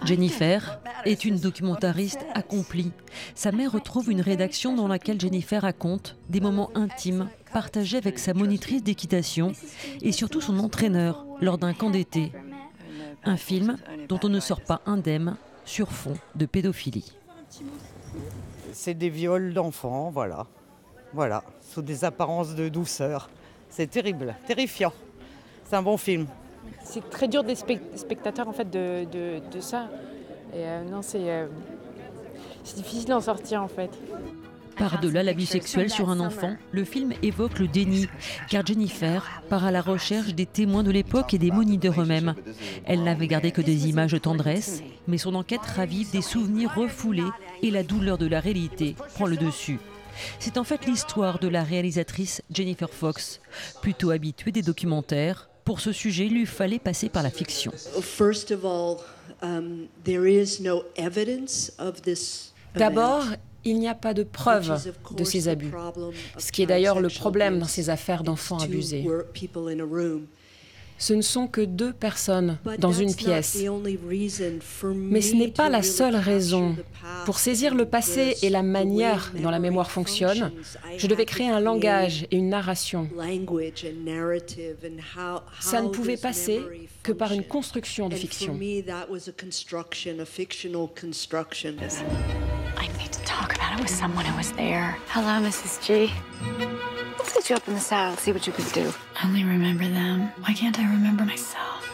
Jennifer est une documentariste accomplie. Sa mère retrouve une rédaction dans laquelle Jennifer raconte des moments intimes partagés avec sa monitrice d'équitation et surtout son entraîneur lors d'un camp d'été. Un film dont on ne sort pas indemne sur fond de pédophilie. C'est des viols d'enfants, voilà, sous des apparences de douceur. C'est terrible, terrifiant. C'est un bon film. C'est très dur des spectateurs en fait de ça. Et non, c'est difficile d'en sortir en fait. Par-delà l'abus sexuel sur un enfant, le film évoque le déni, car Jennifer part à la recherche des témoins de l'époque et des moniteurs eux-mêmes. Elle n'avait gardé que des images de tendresse, mais son enquête ravive des souvenirs refoulés et la douleur de la réalité prend le dessus. C'est en fait l'histoire de la réalisatrice Jennifer Fox. Plutôt habituée des documentaires, pour ce sujet, il lui fallait passer par la fiction. D'abord, il n'y a pas de preuve de ces abus, ce qui est d'ailleurs le problème dans ces affaires d'enfants abusés. Ce ne sont que 2 personnes dans une pièce. Mais ce n'est pas la seule raison. Pour saisir le passé et la manière dont la mémoire fonctionne, je devais créer un langage et une narration. Ça ne pouvait passer que par une construction de fiction. I need to talk about it with someone who was there. Hello, Mrs. G. Let's get you up in the saddle, see what you can do. I only remember them. Why can't I remember myself?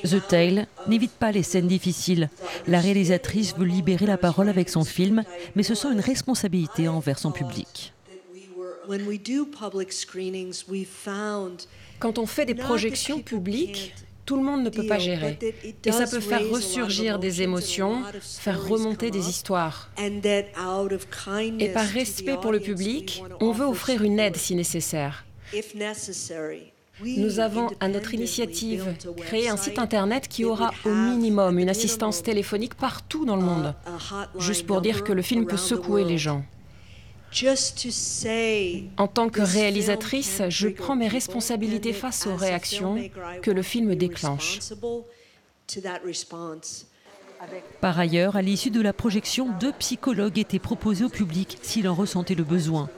The Tale n'évite pas les scènes difficiles. La réalisatrice veut libérer la parole avec son film, mais se sent une responsabilité envers son public. Quand on fait des projections publiques, tout le monde ne peut pas gérer. Et ça peut faire ressurgir des émotions, faire remonter des histoires. Et par respect pour le public, on veut offrir une aide si nécessaire. Nous avons, à notre initiative, créé un site internet qui aura au minimum une assistance téléphonique partout dans le monde. Juste pour dire que le film peut secouer les gens. En tant que réalisatrice, je prends mes responsabilités face aux réactions que le film déclenche. Par ailleurs, à l'issue de la projection, 2 psychologues étaient proposés au public s'il en ressentait le besoin.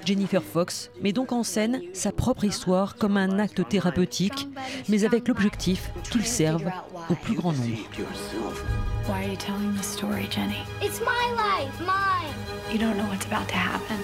Jennifer Fox met donc en scène sa propre histoire comme un acte thérapeutique, mais avec l'objectif qu'il serve au plus grand nombre. Why are you telling this story, Jenny? It's my life, mine. You don't know what's about to happen.